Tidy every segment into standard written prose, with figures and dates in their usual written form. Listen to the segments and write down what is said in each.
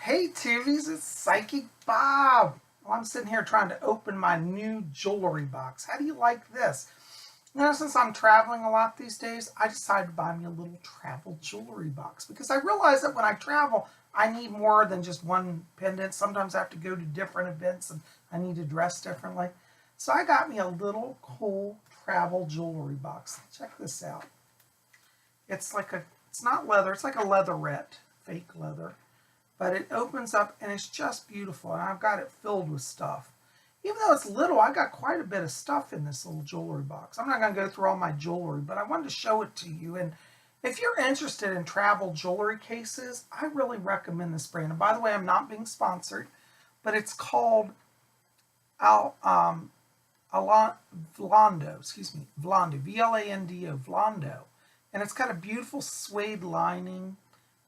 Hey Tubies, it's Psychic Bob. Well, I'm sitting here trying to open my new jewelry box. How do you like this? Since I'm traveling a lot these days, I decided to buy me a little travel jewelry box because I realize that when I travel, I need more than just one pendant. Sometimes I have to go to different events and I need to dress differently. So I got me a little cool travel jewelry box. Check this out. It's not leather, it's like a leatherette, fake leather. But it opens up and it's just beautiful. And I've got it filled with stuff. Even though it's little, I got quite a bit of stuff in this little jewelry box. I'm not going to go through all my jewelry, but I wanted to show it to you. And if you're interested in travel jewelry cases, I really recommend this brand. And by the way, I'm not being sponsored, but it's called Vlando, Vlando, V-L-A-N-D-O, Vlando. And it's got a beautiful suede lining.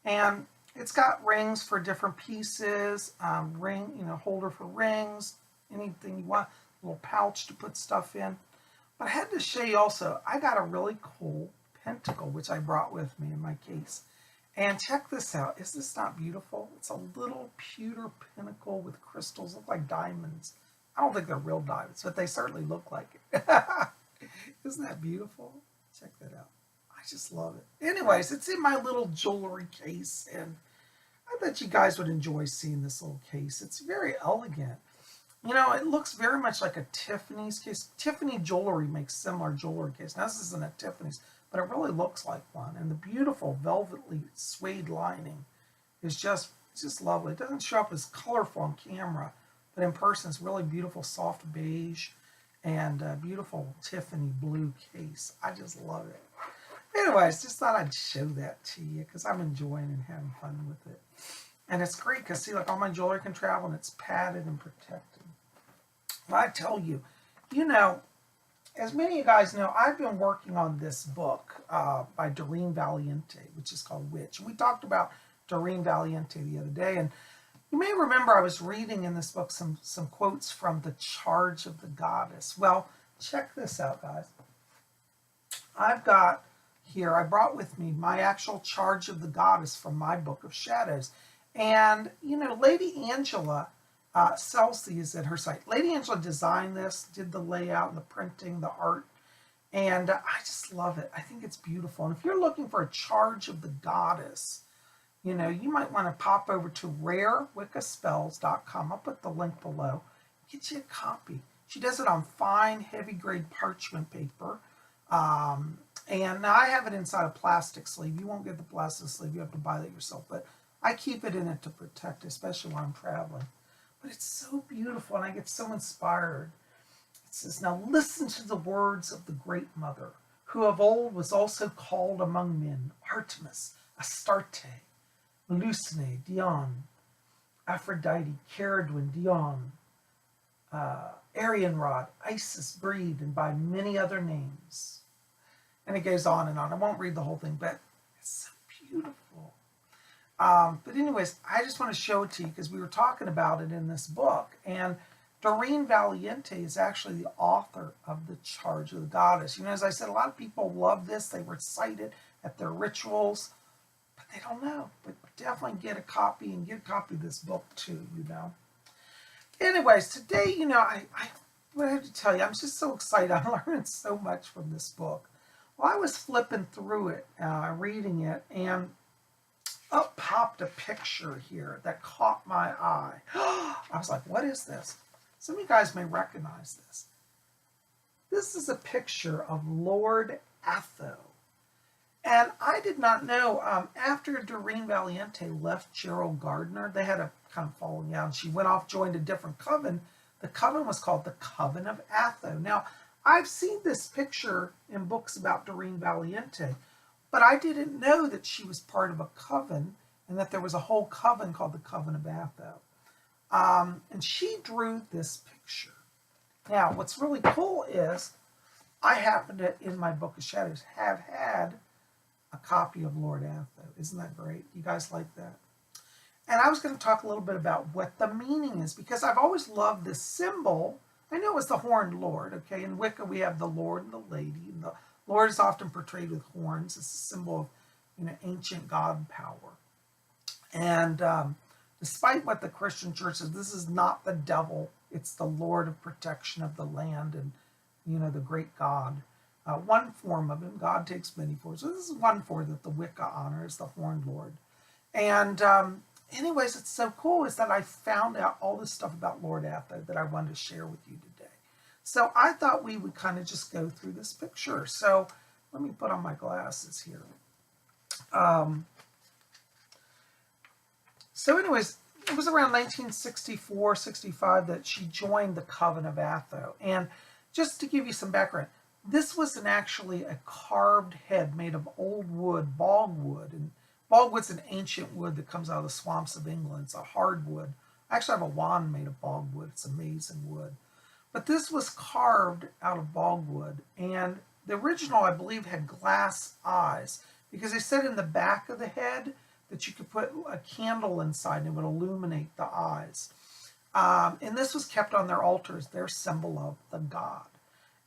And it's got rings for different pieces, holder for rings, anything you want, a little pouch to put stuff in. But I had to show you also, I got a really cool pentacle, which I brought with me in my case. And check this out. Is this not beautiful? It's a little pewter pinnacle with crystals, look like diamonds. I don't think they're real diamonds, but they certainly look like it. Isn't that beautiful? Check that out. I just love it. Anyways, it's in my little jewelry case, and I bet you guys would enjoy seeing this little case. It's very elegant. It looks very much like a Tiffany's case. Tiffany Jewelry makes similar jewelry case. Now, this isn't a Tiffany's, but it really looks like one. And the beautiful velvetly suede lining is just lovely. It doesn't show up as colorful on camera, but in person it's really beautiful, soft beige and beautiful Tiffany blue case. I just love it. Anyways, just thought I'd show that to you because I'm enjoying and having fun with it. And it's great because, see, like all my jewelry can travel and it's padded and protected. Well, I tell you, as many of you guys know, I've been working on this book by Doreen Valiente, which is called Witch. We talked about Doreen Valiente the other day, and you may remember I was reading in this book some quotes from The Charge of the Goddess. Well, check this out, guys. I've got here, I brought with me my actual Charge of the Goddess from my Book of Shadows. And, Lady Angela sells these at her site. Lady Angela designed this, did the layout, the printing, the art, and I just love it. I think it's beautiful. And if you're looking for a Charge of the Goddess, you might want to pop over to rarewiccaspells.com. I'll put the link below. Get you a copy. She does it on fine, heavy-grade parchment paper. And now I have it inside a plastic sleeve. You won't get the plastic sleeve. You have to buy that yourself. But I keep it in it to protect, especially when I'm traveling. But it's so beautiful, and I get so inspired. It says, now listen to the words of the Great Mother, who of old was also called among men, Artemis, Astarte, Melusine, Dion, Aphrodite, Caradwin, Dion, Arianrod, Isis, Breed, and by many other names. And it goes on and on. I won't read the whole thing, but it's so beautiful. But anyways, I just want to show it to you because we were talking about it in this book. And Doreen Valiente is actually the author of The Charge of the Goddess. As I said, a lot of people love this. They recite it at their rituals, but they don't know. But definitely get a copy and get a copy of this book too, Anyways, today, I have to tell you, I'm just so excited. I'm learning so much from this book. Well, I was flipping through it, reading it, and up popped a picture here that caught my eye. I was like, what is this? Some of you guys may recognize this. This is a picture of Lord Atho. And I did not know, after Doreen Valiente left Gerald Gardner, they had a kind of falling out, and she went off, joined a different coven. The coven was called the Coven of Atho. Now, I've seen this picture in books about Doreen Valiente, but I didn't know that she was part of a coven and that there was a whole coven called the Coven of Atho. And she drew this picture. Now, what's really cool is I happen to, in my Book of Shadows, have had a copy of Lord Atho. Isn't that great? You guys like that? And I was going to talk a little bit about what the meaning is, because I've always loved this symbol. I know it's the horned Lord, okay? In Wicca, we have the Lord and the Lady, and the Lord is often portrayed with horns. It's a symbol of, ancient God power. And despite what the Christian church says, this is not the devil. It's the Lord of protection of the land and, the great God. One form of him. God takes many forms. So this is one form that the Wicca honors, the Horned Lord. And anyways, it's so cool is that I found out all this stuff about Lord Atho that I wanted to share with you today. So I thought we would kind of just go through this picture. So let me put on my glasses here. So anyways, it was around 1964, 65 that she joined the Coven of Atho. And just to give you some background, this was actually a carved head made of old wood, bogwood. And bogwood's an ancient wood that comes out of the swamps of England. It's a hardwood. I actually have a wand made of bogwood. It's amazing wood. But this was carved out of bogwood. And the original, I believe, had glass eyes because they said in the back of the head that you could put a candle inside and it would illuminate the eyes. And this was kept on their altars, their symbol of the god.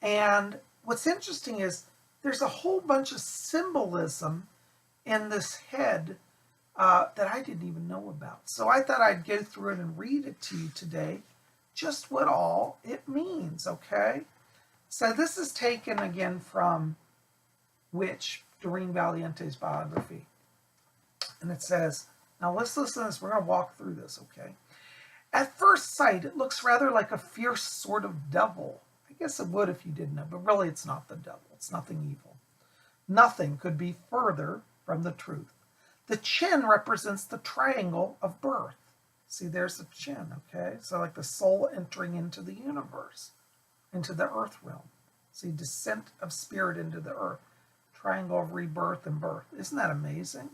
And what's interesting is there's a whole bunch of symbolism in this head that I didn't even know about. So I thought I'd go through it and read it to you today, just what all it means, okay? So this is taken again from Doreen Valiente's biography. And it says, now let's listen to this. We're going to walk through this, okay? At first sight, it looks rather like a fierce sort of devil. I guess it would if you didn't know, but really it's not the devil. It's nothing evil. Nothing could be further from the truth. The chin represents the triangle of birth. See, there's the chin, okay? So like the soul entering into the universe, into the earth realm. See, descent of spirit into the earth. Triangle of rebirth and birth. Isn't that amazing?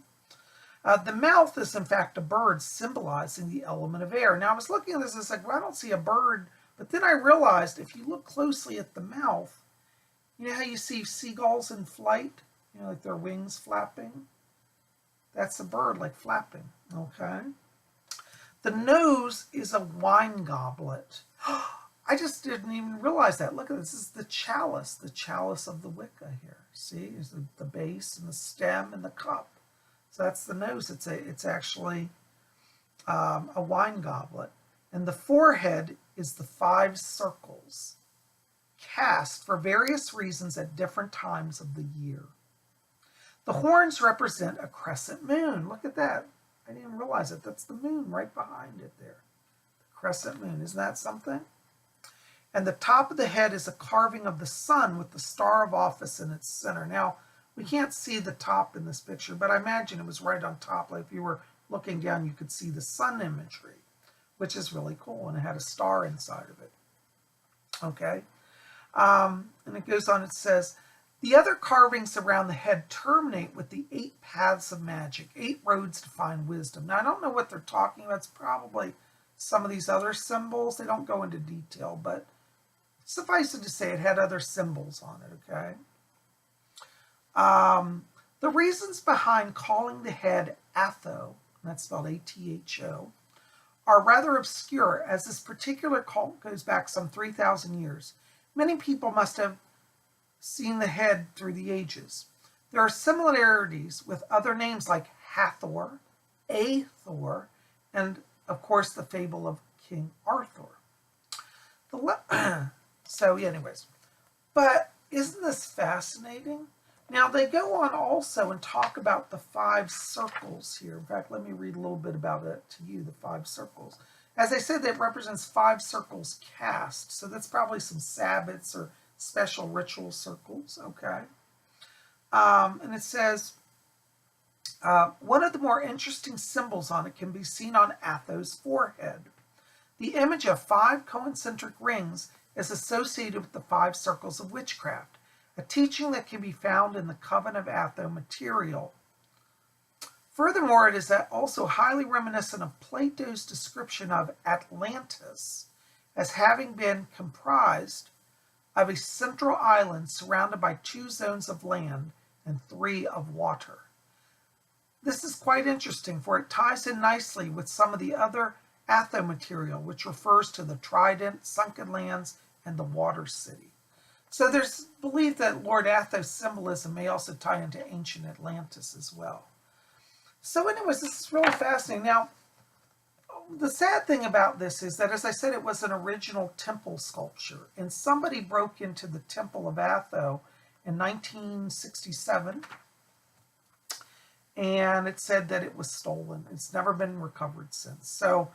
The mouth is, in fact, a bird symbolizing the element of air. Now, I was looking at this and it's like, well, I don't see a bird. But then I realized if you look closely at the mouth, you know how you see seagulls in flight? Like their wings flapping? That's a bird, like flapping, okay? The nose is a wine goblet. I just didn't even realize that. Look at this. This is the chalice of the Wicca here. See, there's the base and the stem and the cup. So that's the nose. It's actually a wine goblet. And the forehead is the 5 circles cast for various reasons at different times of the year. The horns represent a crescent moon. Look at that. I didn't realize it. That's the moon right behind it there. The crescent moon. Isn't that something? And the top of the head is a carving of the sun with the star of office in its center. Now, we can't see the top in this picture, but I imagine it was right on top. Like if you were looking down, you could see the sun imagery, which is really cool. And it had a star inside of it. Okay. And it goes on, it says, the other carvings around the head terminate with the 8 paths of magic, 8 roads to find wisdom. Now, I don't know what they're talking about. It's probably some of these other symbols. They don't go into detail, but suffice it to say it had other symbols on it, okay? The reasons behind calling the head Atho, that's spelled A-T-H-O, are rather obscure, as this particular cult goes back some 3,000 years. Many people must have seen the head through the ages. There are similarities with other names like Hathor, Athor, and of course the fable of King Arthur. So anyways, but isn't this fascinating? Now they go on also and talk about the 5 circles here. In fact, let me read a little bit about it to you, the 5 circles. As I said, that represents 5 circles cast. So that's probably some Sabbats or special ritual circles, okay? And it says, one of the more interesting symbols on it can be seen on Atho's forehead. The image of 5 concentric rings is associated with the 5 circles of witchcraft, a teaching that can be found in the Coven of Atho material. Furthermore, it is also highly reminiscent of Plato's description of Atlantis as having been comprised of a central island surrounded by 2 zones of land and 3 of water. This is quite interesting, for it ties in nicely with some of the other Atho material, which refers to the trident, sunken lands, and the water city. So there's belief that Lord Atho's symbolism may also tie into ancient Atlantis as well. So anyways, this is really fascinating. Now, the sad thing about this is that, as I said, it was an original temple sculpture, and somebody broke into the temple of Atho in 1967, and it said that it was stolen. It's never been recovered since. So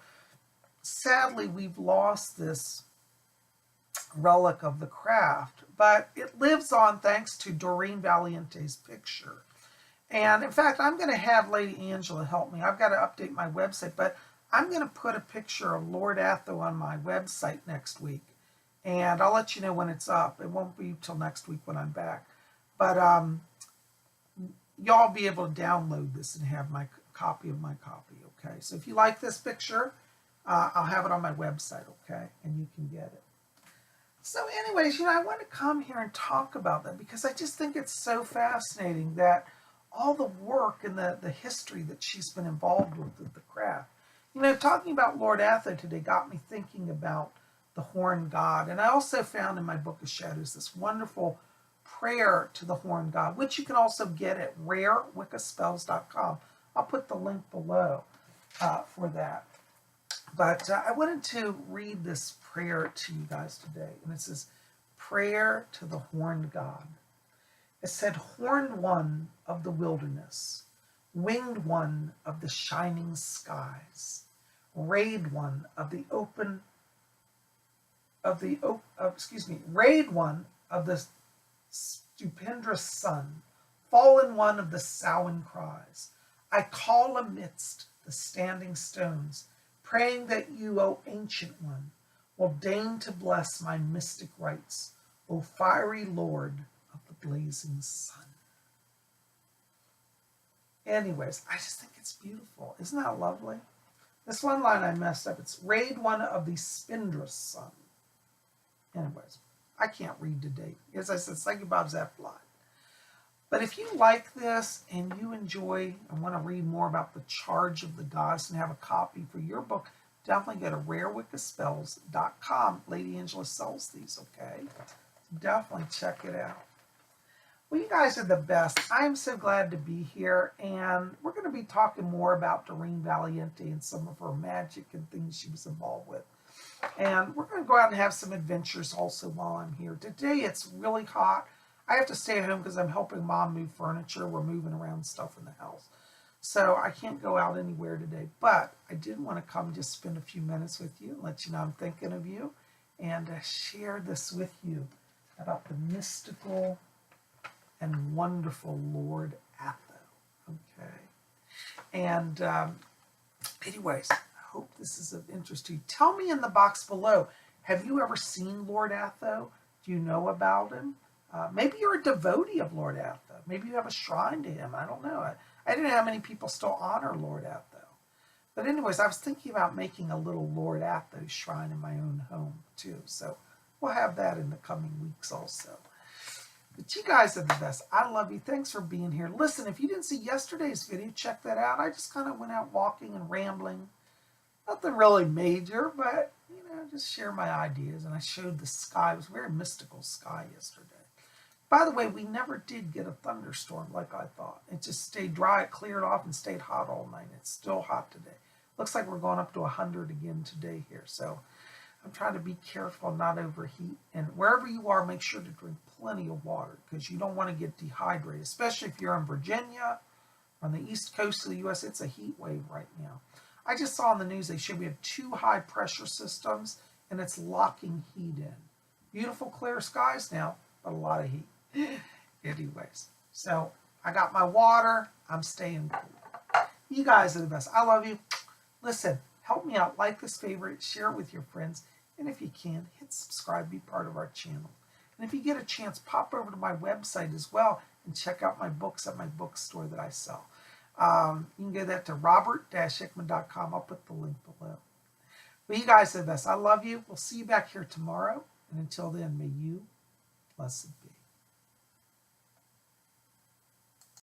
sadly, we've lost this relic of the craft, but it lives on thanks to Doreen Valiente's picture. And in fact, I'm going to have Lady Angela help me. I've got to update my website, but I'm going to put a picture of Lord Atho on my website next week. And I'll let you know when it's up. It won't be till next week when I'm back. But y'all be able to download this and have my copy of my copy, okay? So if you like this picture, I'll have it on my website, okay? And you can get it. So anyways, I want to come here and talk about that because I just think it's so fascinating that all the work and the history that she's been involved with the craft. Talking about Lord Atho today got me thinking about the Horned God. And I also found in my Book of Shadows this wonderful prayer to the Horned God, which you can also get at rarewiccaspells.com. I'll put the link below for that. But I wanted to read this prayer to you guys today. And it says, Prayer to the Horned God. It said, Horned one of the wilderness, winged one of the shining skies, rayed one of the rayed one of the stupendous sun, fallen one of the soughing cries. I call amidst the standing stones, praying that you, O ancient one, will deign to bless my mystic rites, O fiery Lord of the blazing sun. Anyways, I just think it's beautiful. Isn't that lovely? This one line I messed up. It's rayed one of the spindrous sun. Anyways, I can't read today. As I said, say goodbye to that fly. But if you like this and you enjoy and want to read more about the charge of the goddess and have a copy for your book, definitely go to rarewiccaspells.com. Lady Angela sells these, okay? Definitely check it out. Well, you guys are the best. I am so glad to be here, and we're going to be talking more about Doreen Valiente and some of her magic and things she was involved with. And we're going to go out and have some adventures also while I'm here. Today it's really hot. I have to stay at home because I'm helping Mom move furniture. We're moving around stuff in the house. So I can't go out anywhere today. But I did want to come just spend a few minutes with you and let you know I'm thinking of you and share this with you about the mystical and wonderful Lord Atho. Okay. And anyways, I hope this is of interest to you. Tell me in the box below, have you ever seen Lord Atho? Do you know about him? Maybe you're a devotee of Lord Atho. Maybe you have a shrine to him. I don't know. I don't know how many people still honor Lord Atho. But anyways, I was thinking about making a little Lord Atho shrine in my own home too. So we'll have that in the coming weeks also. But you guys are the best. I love you. Thanks for being here. Listen, if you didn't see yesterday's video, check that out. I just kind of went out walking and rambling. Nothing really major, but, just share my ideas. And I showed the sky. It was a very mystical sky yesterday. By the way, we never did get a thunderstorm like I thought. It just stayed dry. It cleared off and stayed hot all night. It's still hot today. Looks like we're going up to 100 again today here. So I'm trying to be careful and not overheat. And wherever you are, make sure to drink plenty of water because you don't want to get dehydrated, especially if you're in Virginia, on the east coast of the U.S. It's a heat wave right now. I just saw on the news they showed we have 2 high pressure systems and it's locking heat in. Beautiful clear skies now, but a lot of heat. Anyways, so I got my water. I'm staying cool. You guys are the best. I love you. Listen, help me out. Like this, favorite, share it with your friends. And if you can, hit subscribe, be part of our channel. And if you get a chance, pop over to my website as well and check out my books at my bookstore that I sell. You can get that to robert-hickman.com. I'll put the link below. But you guys are the best. I love you. We'll see you back here tomorrow. And until then, may you blessed be.